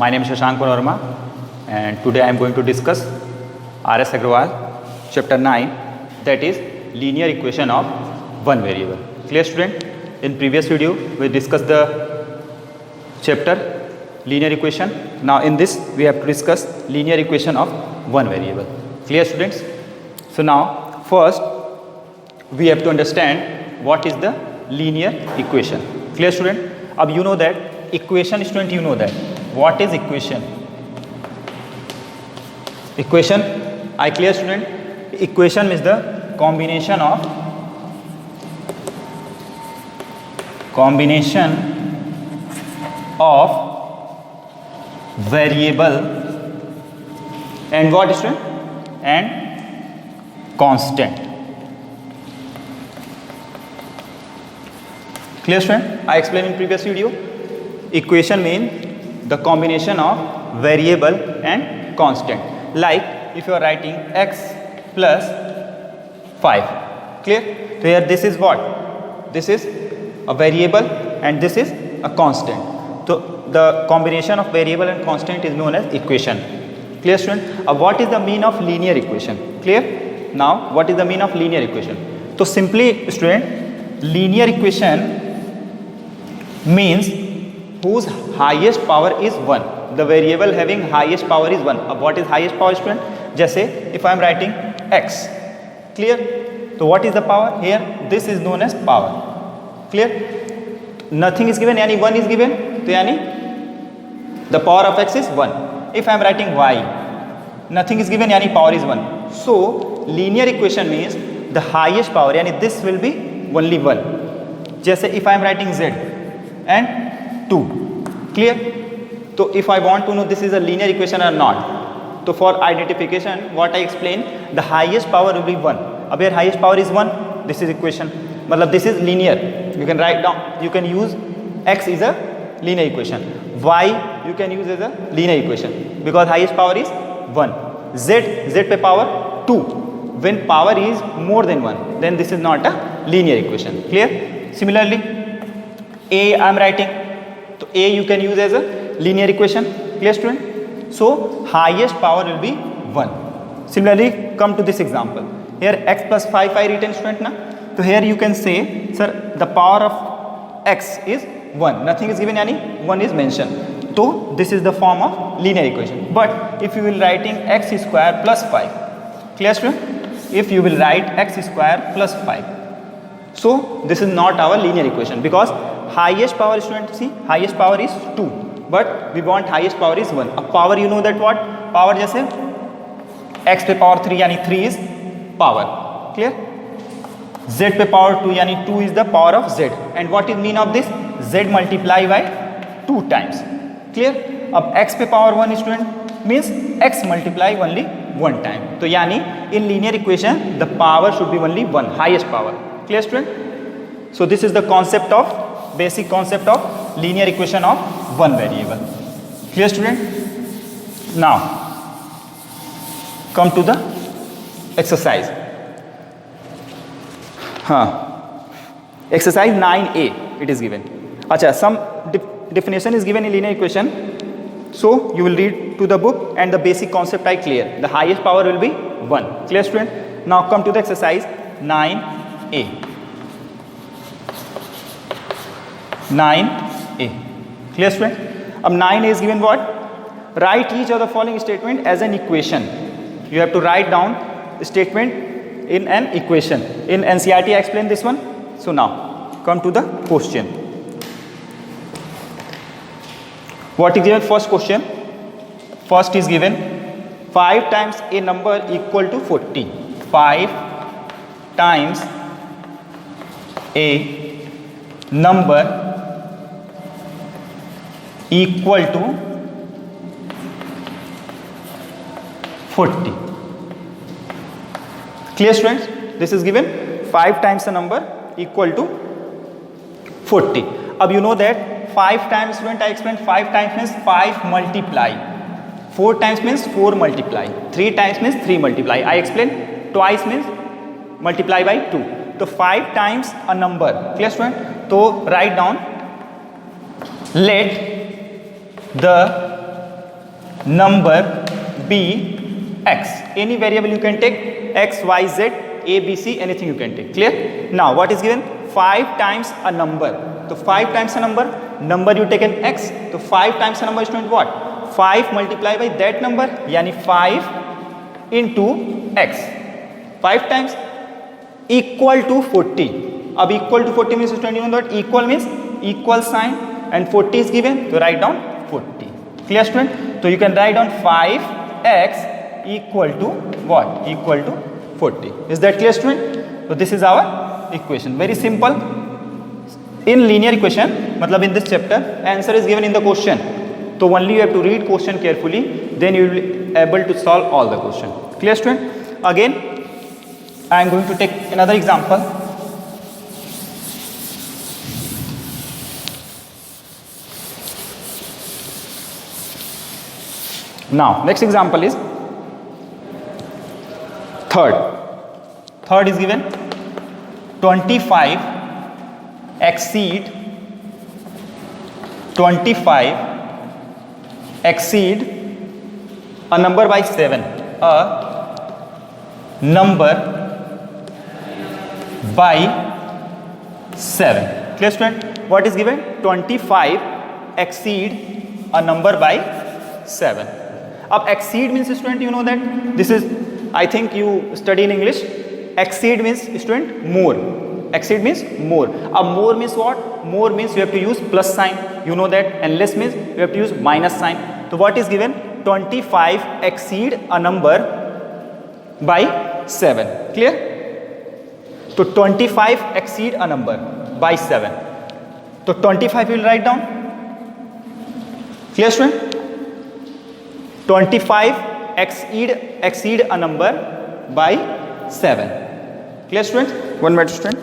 My name is Shashank Panorama and today I am going to discuss R.S. Agrawal chapter 9, that is linear equation of one variable. Clear student? In previous video we discussed the chapter linear equation. Now in this we have to discuss linear equation of one variable. Clear students? So now first we have to understand what is the linear equation. Clear student? अब you know that equation, student, you know that what is equation. Equation, I clear student? Equation is the combination of variable and what student? And constant. Clear student? I explained in previous video. Equation means the combination of variable and constant. Like if you are writing x plus 5. Clear? So here this is what? This is a variable and this is a constant. So the combination of variable and constant is known as equation. Clear student? What is the mean of linear equation? Clear? Now what is the mean of linear equation? So simply student, linear equation means whose highest power is 1. The variable having highest power is 1. What is highest power student? Jaise if I am writing x. Clear? So what is the power? Here this is known as power. Clear? Nothing is given, yani 1 is given. So yani the power of x is 1. If I am writing y, nothing is given, yani power is 1. So linear equation means the highest power, yani this will be only 1. Jaise if I am writing z and 2. Clear? So if I want to know this is a linear equation or not, so for identification what I explained, the highest power will be 1. Ab here highest power is 1, this is equation. Matlab this is linear. You can write down, you can use x is a linear equation. Y you can use as a linear equation because highest power is 1. Z pe power 2. When power is more than 1, then this is not a linear equation. Clear? Similarly, A I am writing. So A you can use as a linear equation. Clear student? So highest power will be 1. Similarly, come to this example. Here x plus 5 I written student na. So here you can say, sir, the power of x is 1. Nothing is given, yani 1 is mentioned. So this is the form of linear equation. But if you will writing x square plus 5. Clear student? If you will write x square plus 5. So this is not our linear equation because highest power student, see highest power is 2 but we want highest power is 1. A power you know that what? Power jaise x pe power 3 yani 3 is power. Clear? Z pe power 2 yani 2 is the power of z. And what is mean of this? Z multiply by 2 times. Clear? Ab x pe power 1 student means x multiply only 1 time. So yani in linear equation the power should be only 1, highest power. Clear student? So this is the concept of, basic concept of linear equation of one variable. Clear student? Now come to the exercise. Exercise 9a it is given. Acha, some definition is given in linear equation. So you will read to the book and the basic concept I clear. The highest power will be 1. Clear student? Now come to the exercise 9a. 9a. Clear student? अब 9a is given what? Write each of the following statement as an equation. You have to write down the statement in an equation. In NCERT I explained this one. So now come to the question. What is given? First question. First is given 5 times a number equal to 40. 5 times a number equal to 40. Clear students? This is given 5 times a number equal to 40. Ab you know that 5 times student I explained 5 times means 5 multiply. 4 times means 4 multiply. 3 times means 3 multiply. I explained twice means multiply by 2. So 5 times a number. Clear student? So write down, let the number be x. Any variable you can take, x, y, z, a, b, c, anything you can take. Clear? Now what is given? 5 times a number. So 5 times a number you taken x, so 5 times a number is what? 5 multiplied by that number, yani 5 into x. 5 times equal to 40. अब equal to 40 means student, you know that equal means equal sign, and 40 is given, so write down 40. Clear student? So you can write down 5x equal to what? Equal to 40. Is that clear student? So this is our equation. Very simple. In linear equation, matlab in this chapter, answer is given in the question. So only you have to read question carefully, then you will be able to solve all the question. Clear student? Again, I am going to take another example. Now, next example is third. Third is given 25 exceed 25 exceed a number by 7. A number by 7. Clear student? What is given? 25 exceed a number by 7. अब exceed means student, you know that this is, I think you study in English. Exceed means student more. Exceed means more. अब more means what? More means you have to use plus sign. You know that. And less means you have to use minus sign. So what is given? 25 exceed a number by 7. Clear? So 25 exceed a number by 7. So 25 you will write down. Clear student? 25 exceed a number by 7. Clear students? One minute student.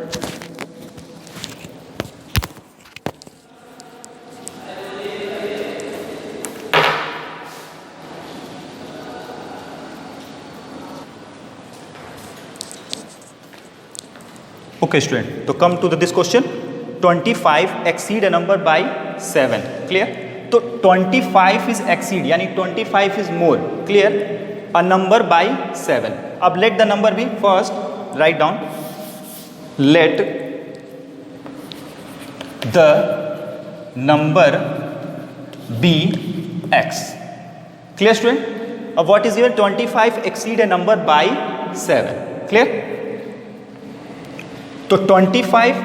Okay student, so come to this question. 25 exceed a number by 7. Clear? So 25 is exceed, yani 25 is more. Clear? A number by 7. अब let the number be, first write down, let the number be x. Clear student? अब what is given? 25 exceed a number by 7. Clear? So 25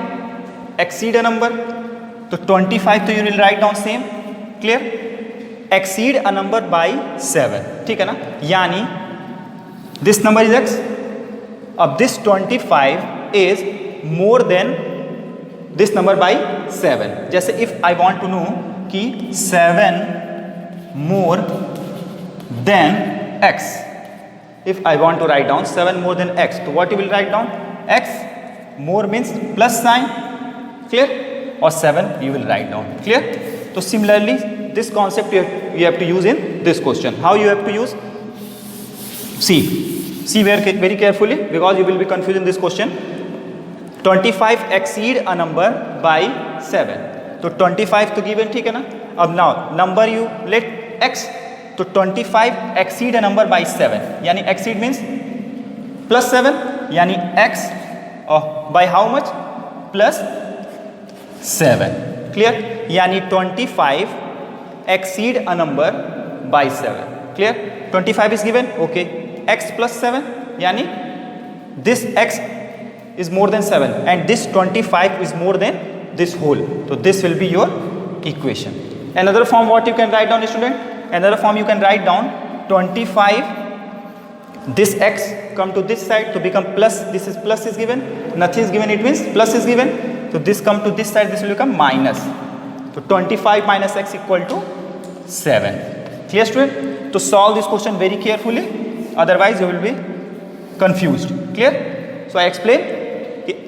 exceed a number, so 25 तो you will write down same. Clear? Exceed a number by 7. ठीक है ना? यानी this number is x. अब this 25 is more than this number by 7. जैसे if I want to know कि 7 more than x. If I want to write down 7 more than x, so what you will write down? X. More means plus sign. Clear? Or 7 you will write down. Clear? So similarly, this concept you have to use in this question. How you have to use? See very carefully, because you will be confused in this question. 25 exceed a number by 7. So 25 to given, ठीक है ना? अब now number you let x. So 25 exceed a number by 7. यानी exceed means plus 7. यानी x by how much? Plus 7. Clear? यानी 25 exceed a number by 7. Clear? 25 is given. Okay. X plus 7. Yani this x is more than 7 and this 25 is more than this whole. So this will be your equation. Another form what you can write down, student? Another form you can write down 25. This x come to this side to become plus. This is plus is given. Nothing is given. It means plus is given. So this come to this side. This will become minus. So 25 minus x equal to 7. Clear student? To solve this question very carefully, otherwise you will be confused. Clear? So I explain.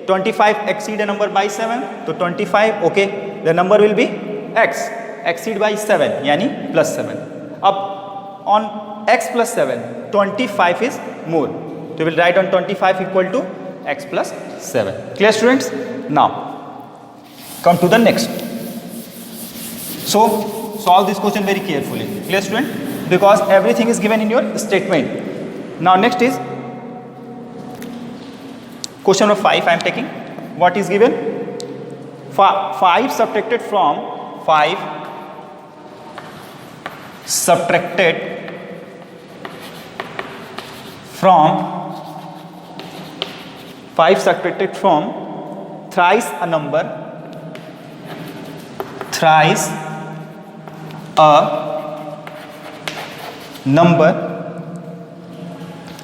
25 exceed a number by 7. So 25, okay, the number will be x. Exceed by 7, yani plus 7. Up on x plus 7, 25 is more. So we will write on 25 equal to x plus 7. Clear students? Now come to the next. So solve this question very carefully. Clear, student? Because everything is given in your statement. Now next is question number 5 I am taking. What is given? 5 subtracted from 5 subtracted from 5 subtracted from thrice a number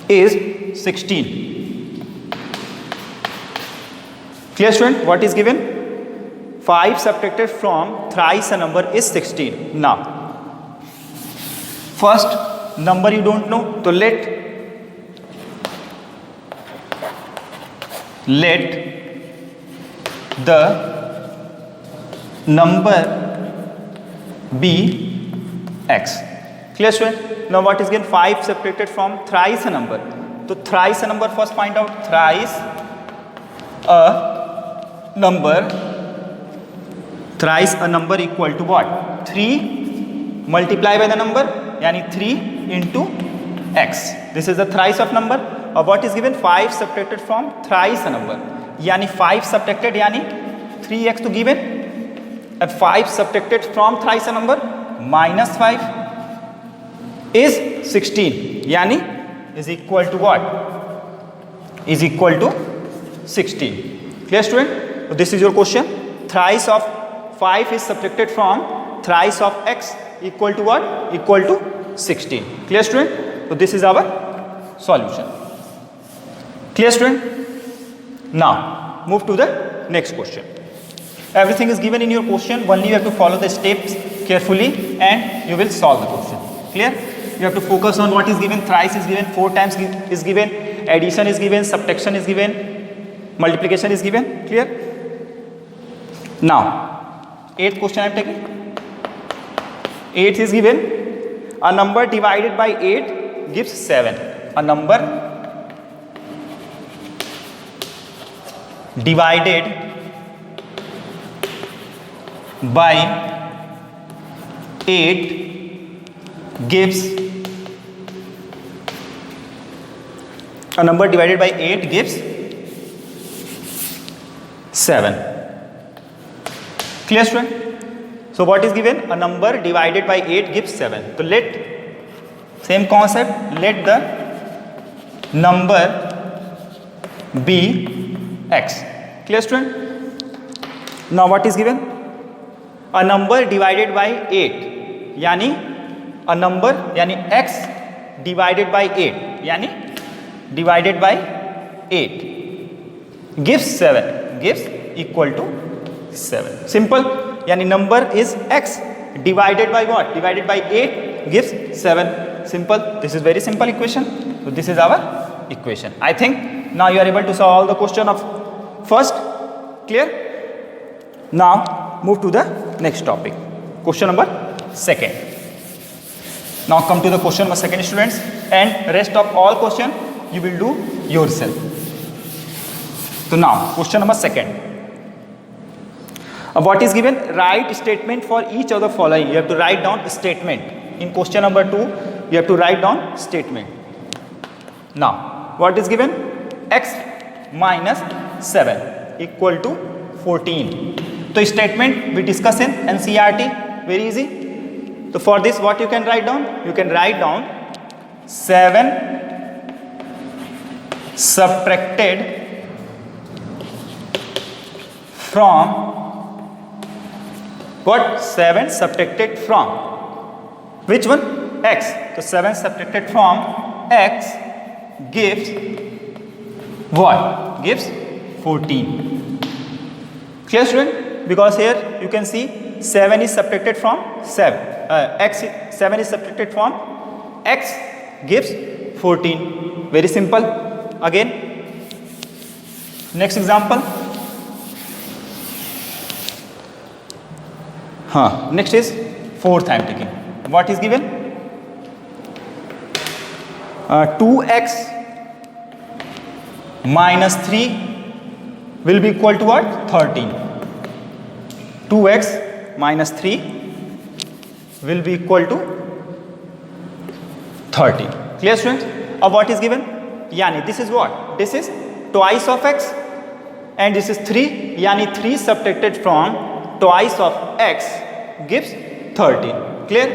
is 16. Clear, student? What is given? 5 subtracted from thrice a number is 16. Now first number you don't know, so let the number be x. Clear, student? Now what is given? 5 subtracted from thrice a number. So thrice a number, first find out. Thrice a number equal to what? 3 multiply by the number, yani 3 into x. This is the thrice of number. Or what is given? 5 subtracted from thrice a number, yani 5 subtracted, yani 3x to given, and 5 subtracted from thrice a number minus 5 is 16, yani is equal to what? Is equal to 16. Clear, student? So this is your question. Thrice of 5 is subtracted from thrice of x equal to what? Equal to 16. Clear, student? So this is our solution. Clear, student? Now move to the next question. Everything is given in your question, only you have to follow the steps carefully and you will solve the question. Clear? You have to focus on what is given. Thrice is given, 4 times is given, addition is given, subtraction is given, multiplication is given. Clear? Now 8th question I am taking. 8th is given, a number divided by 8 gives 7. A number divided by 8 gives, a number divided by 8 gives 7. Clear, student? So what is given? A number divided by 8 gives 7. So let, same concept, let the number be x. Clear, student? Now what is given? A number divided by 8, yani a number, yani x divided by 8, yani divided by 8 gives 7, gives equal to 7. Simple. Yani number is x divided by what? Divided by 8 gives 7. Simple. This is very simple equation. So this is our equation. I think now you are able to solve the question of first. Clear? Now move to the next topic. Question number 2nd. Now come to the question number 2nd, students, and rest of all question you will do yourself. So now question number 2nd. What is given? Write statement for each of the following. You have to write down statement. In question number 2, you have to write down statement. Now, what is given? X minus 7 equal to 14. So statement we discuss in NCERT. Very easy. So for this, what you can write down? You can write down 7 subtracted from what? 7 subtracted from which one? X. So 7 subtracted from x gives what? Gives 14. Clear, student? Because here you can see 7 is subtracted from 7. 7 is subtracted from x gives 14. Very simple. Again, next example. Next is 4th I am taking. What is given? 2x minus 3 will be equal to what? 13. 2x minus 3 will be equal to 30. Clear students? Now what is given? Yani this is what? This is twice of x and this is 3. Yani 3 subtracted from twice of x gives 30. Clear?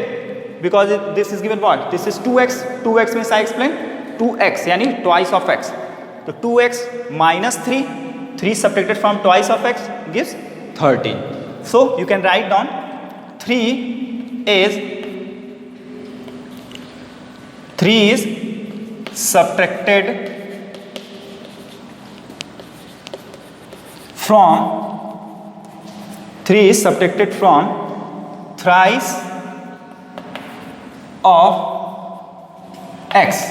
Because this is given what? This is 2x. 2x means I explained 2x yani twice of x. So 2x minus 3. 3 subtracted from twice of x gives 30. So you can write down 3 is subtracted from thrice of x.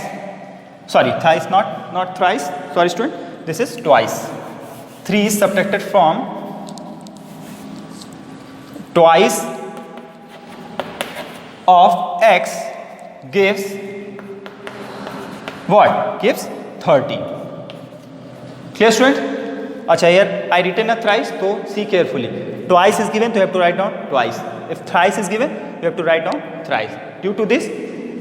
Sorry, thrice, not thrice. Sorry student, this is twice. 3 is subtracted from twice of x gives what? Gives 30. Clear student? Acha, here I written a thrice, so see carefully. Twice is given, so you have to write down twice. If thrice is given, you have to write down thrice. Due to this,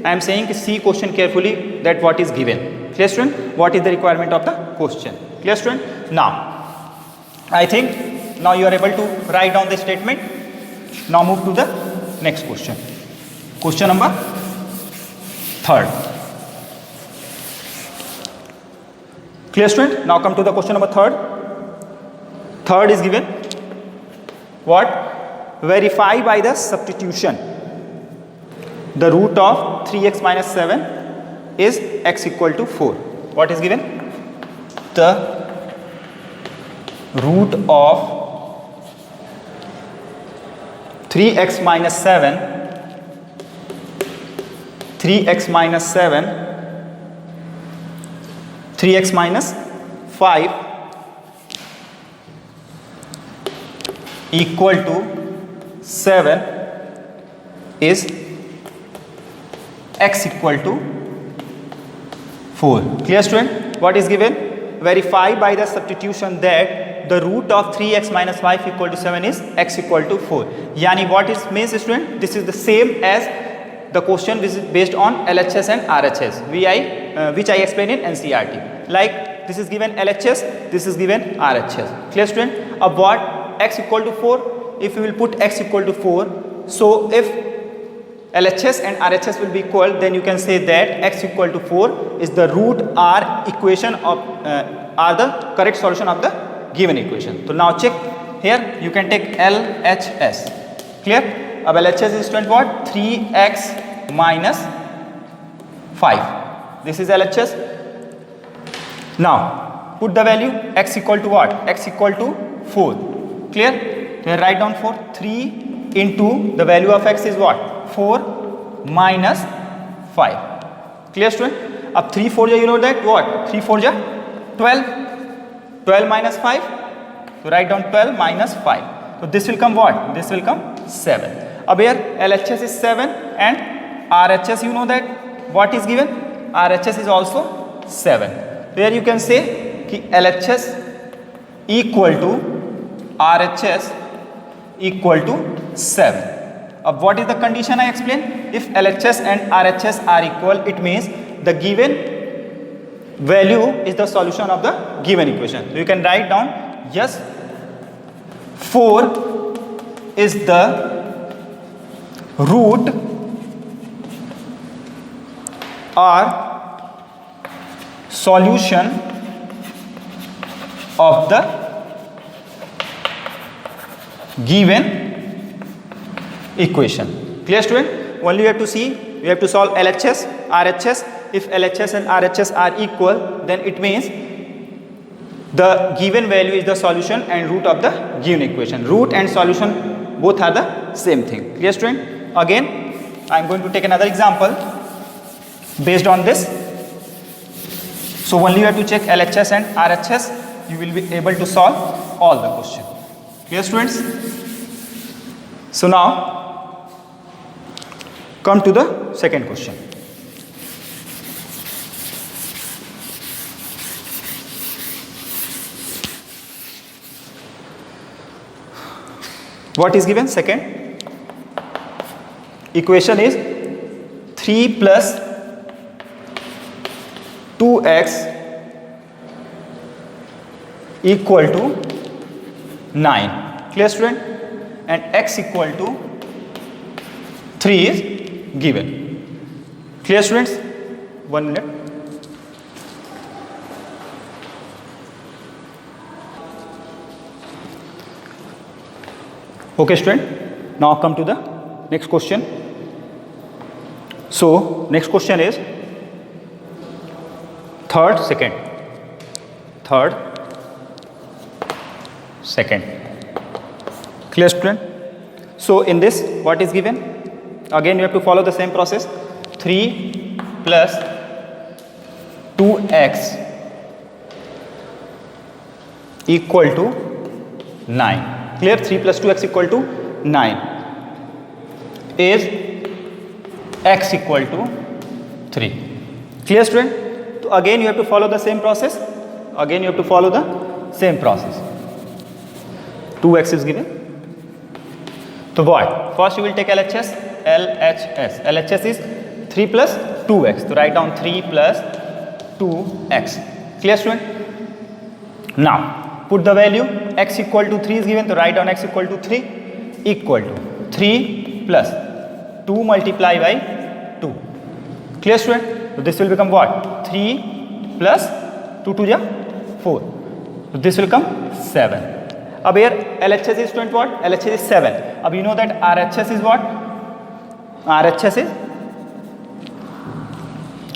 I am saying see question carefully that what is given. Clear student? What is the requirement of the question? Clear student? Now, I think now you are able to write down the statement. Now move to the next question. Question number 3rd. Clear student? Now come to the question number 3rd. 3rd is given what? Verify by the substitution the root of 3x minus 7 is x equal to 4. What is given? The root of 3x minus 7 3x minus 7 3x minus 5 equal to 7 is x equal to 4. Clear student? What is given? Verify by the substitution that the root of 3x minus 5 equal to 7 is x equal to 4. Yani what it means student? This is the same as the question which is based on LHS and RHS which I explained in NCERT. Like this is given LHS, this is given RHS. Clear student? Of what? X equal to 4. If you will put x equal to 4, so if LHS and RHS will be equal, then you can say that x equal to 4 is the root R equation of are the correct solution of the given equation. So now check here, you can take LHS. Clear? Ab LHS is student what? 3x minus 5. This is LHS. Now put the value x equal to what? X equal to 4. Clear? Then write down 4. 3 into the value of x is what? 4 minus 5. Clear student? Up 3 4 ja, you know that what? 3 4 ja 12. 12 minus 5. So write down 12 minus 5. So this will come what? This will come 7. Ab here LHS is 7 and RHS, you know that what is given? RHS is also 7. Here you can say ki LHS equal to RHS equal to 7. What is the condition I explained? If LHS and RHS are equal, it means the given value is the solution of the given equation. So you can write down, yes, 4 is the root or solution of the given equation. Clear student? Only you have to see, you have to solve LHS, RHS. If LHS and RHS are equal, then it means the given value is the solution and root of the given equation. Root and solution both are the same thing. Clear student? Again, I am going to take another example based on this. So only you have to check LHS and RHS, you will be able to solve all the question. Clear students? So now come to the second question. What is given? Second Equation is 3 plus 2x equal to 9. Clear, student? And x equal to 3 is given. Clear, students? 1 minute. Okay, student. Now come to the next question. So next question is third, second. Clear, student? So in this, what is given? Again, you have to follow the same process. 3 plus 2x equal to 9. Clear? 3 plus 2x equal to 9 is x equal to 3. Clear, student? So again you have to follow the same process. 2x is given. So what? First you will take LHS. LHS is 3 plus 2x. So write down 3 plus 2x. Clear, student? Now put the value. X equal to 3 is given. So write down x equal to 3 equal to 3 plus 2 multiply by 2. Clear, student? So this will become what? 3 plus 2 to 4. So this will come 7. अब here LHS is student what? LHS is 7. अब you know that RHS is what? RHS is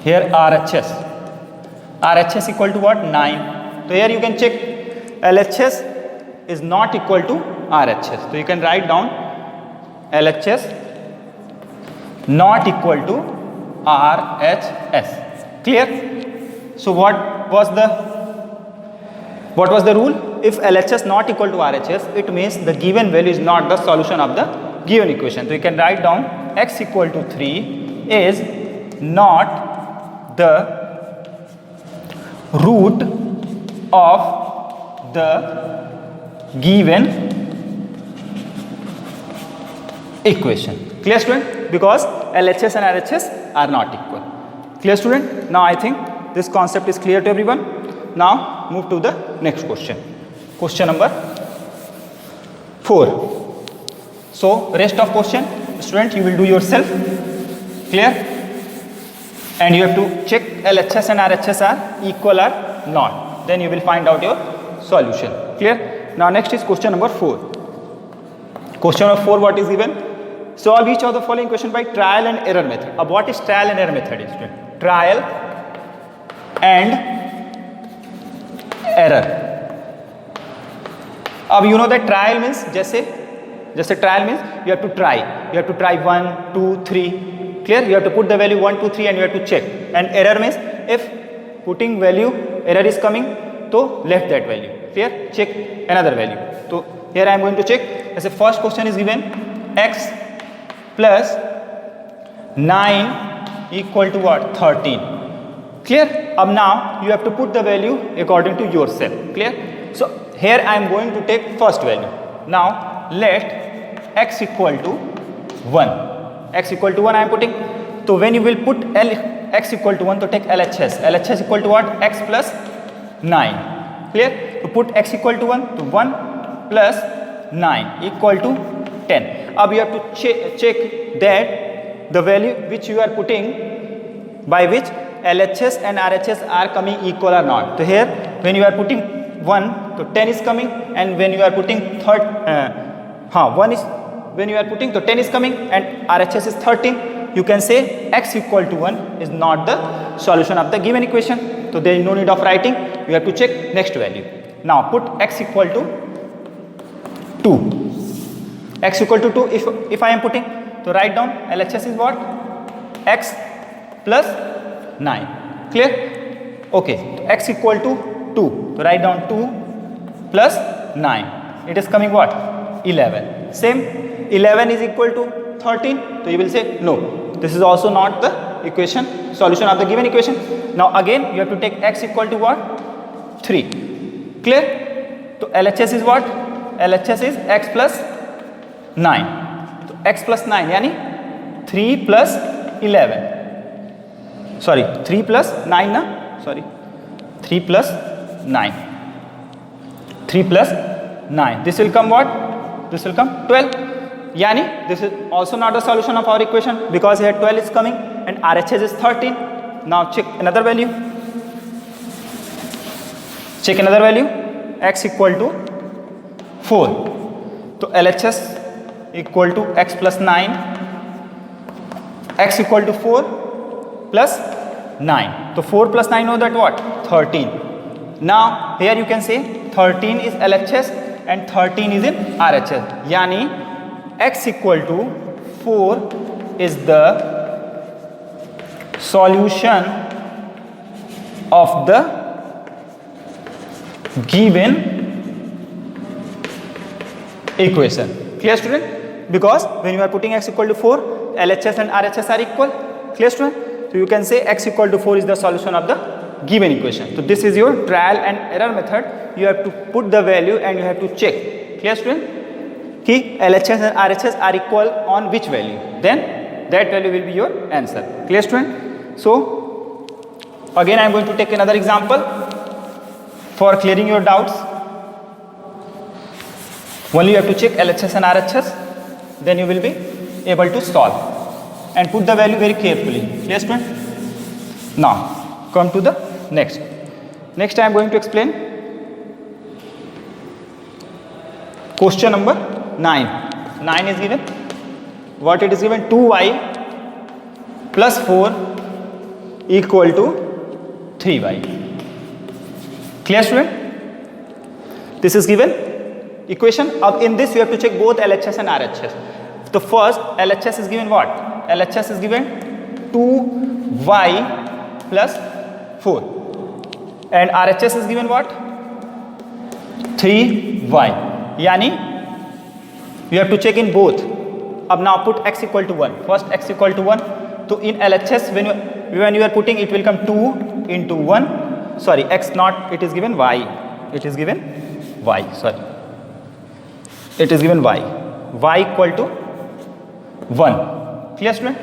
here RHS. RHS equal to what? 9. So here you can check LHS is not equal to RHS. So you can write down LHS not equal to RHS. Clear? So what was the rule? If LHS not equal to RHS, it means the given value is not the solution of the given equation. So you can write down x equal to 3 is not the root of the given equation. Clear, student? Because LHS and RHS are not equal. Clear, student? Now I think this concept is clear to everyone. Now move to the next question. Question number 4. So rest of question, student, you will do yourself. Clear? And you have to check LHS and RHS are equal or not. Then you will find out your solution. Clear? Now next is question number 4. Question number 4, what is given? Solve each of the following question by trial and error method. अब what is trial and error method, student? Trial and error. अब you know that trial means जैसे trial means you have to try 1, 2, 3. Clear? You have to put the value 1, 2, 3 and you have to check. And error means if putting value error is coming, तो left that value. Clear? Check another value. So here I am going to check. As a first question is given, x plus 9 equal to what? 13. Clear? अब now you have to put the value according to yourself. Clear? So here I am going to take first value. Now let x equal to 1. X equal to 1 I am putting. So when you will put x equal to 1, to take LHS. LHS equal to what? X plus 9. Clear? So put x equal to 1. So 1 plus 9 equal to 10. Now you have to check that the value which you are putting, by which LHS and RHS are coming equal or not. So here when you are putting 1, so 10 is coming, and when you are putting 1 is when you are putting, so 10 is coming and RHS is 13. You can say x equal to 1 is not the solution of the given equation. So there is no need of writing. You have to check next value. Now put x equal to 2. X equal to 2 if I am putting, so write down LHS is what? X plus 9. Clear? Okay. X equal to 2. So write down 2 plus 9. It is coming what? 11. Same. 11 is equal to 13. So you will say no. This is also not the solution of the given equation. Now again you have to take x equal to what? 3. Clear? So LHS is what? LHS is x plus 9. So x plus 9 यानी 3 plus 11. Sorry, 3 plus 9 na? Sorry, 3 plus 9. 3 plus 9. This will come what? This will come 12. Yani this is also not the solution of our equation because here 12 is coming and RHS is 13. Now check another value. Check another value. X equal to 4. So LHS equal to x plus 9. X equal to 4 plus 9. So 4 plus 9 know that what? 13. Now here you can say 13 is LHS and 13 is in RHS. Yani x equal to 4 is the solution of the given equation. Clear student? Because when you are putting x equal to 4, LHS and RHS are equal. Clear student? So you can say x equal to 4 is the solution of the given equation. So this is your trial and error method. You have to put the value and you have to check. Clear student? Ki LHS and RHS are equal on which value? Then that value will be your answer. Clear student? So again I am going to take another example for clearing your doubts. Only you have to check LHS and RHS, then you will be able to solve and put the value very carefully. Clear student? Now come to the next. Next I am going to explain question number 9. 9 is given. What it is given? 2y plus 4 equal to 3y. Clear student? This is given equation. In this you have to check both LHS and RHS. The first LHS is given what? LHS is given 2y plus 4 and RHS is given what? 3y. Yani you have to check in both. Ab now put x equal to 1. First x equal to 1. So in LHS when you are putting, it will come 2 into 1. Sorry, x not, it is given y. It is given y. Sorry. It is given y. Y equal to 1. Clear student?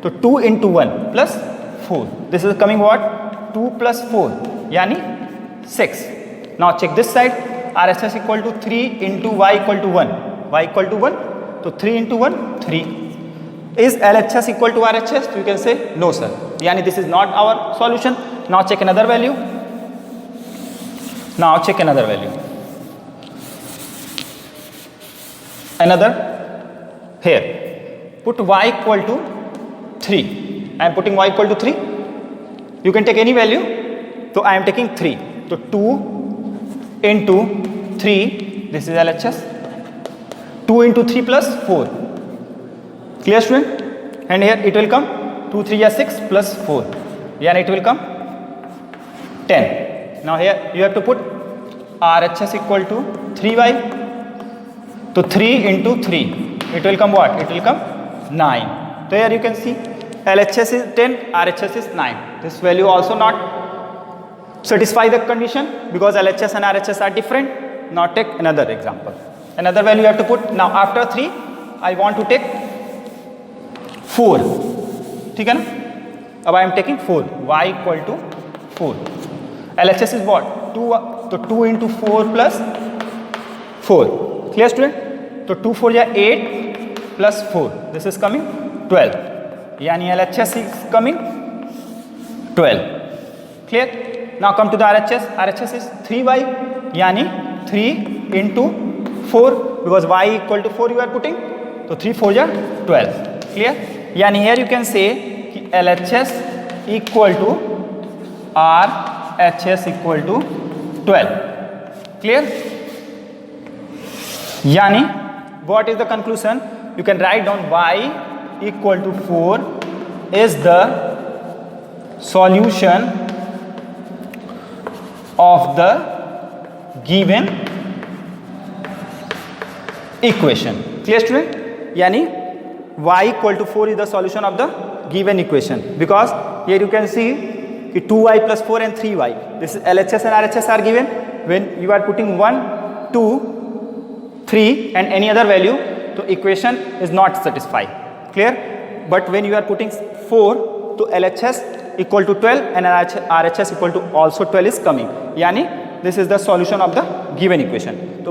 So 2 into 1 plus 4. This is coming what? 2 plus 4. Yani 6. Now check this side. RHS equal to 3 into y equal to 1. Y equal to 1. So 3 into 1, 3. Is LHS equal to RHS? So you can say no sir. Yani this is not our solution. Now check another value. Now check another value. Another here. Put y equal to 3. I am putting y equal to 3. You can take any value. So I am taking 3. So 2 into 3. This is LHS. 2 into 3 plus 4. Clear student? And here it will come 2 3 is 6 plus 4. And it will come 10. Now here you have to put RHS equal to 3y. So 3 into 3. It will come what? It will come 9. So here you can see LHS is 10, RHS is 9. This value also not satisfy the condition because LHS and RHS are different. Now take another example. Another value you have to put. Now after 3, I want to take 4. ठीक है ना? अब I am taking 4. Y equal to 4. LHS is what? 2. So 2 into 4 plus 4. Clear student? So 2 4 is 8 plus 4. This is coming 12. Yani LHS is coming 12. Clear? Now come to the RHS. RHS is 3y. Yani 3 into 4 because y equal to 4 you are putting. So 3 4 is 12. Clear? Yani here you can say ki LHS equal to RHS equal to 12. Clear? Yani what is the conclusion? You can write down y equal to 4 is the solution of the given equation. Clear student? Yani y equal to 4 is the solution of the given equation because here you can see 2y plus 4 and 3y. This is LHS and RHS are given. When you are putting 1, 2, 3 and any other value, the equation is not satisfied. Clear? but when you are putting 4 to LHS equal to 12 and RHS equal to also 12 is coming. Yani this is the solution of the given equation.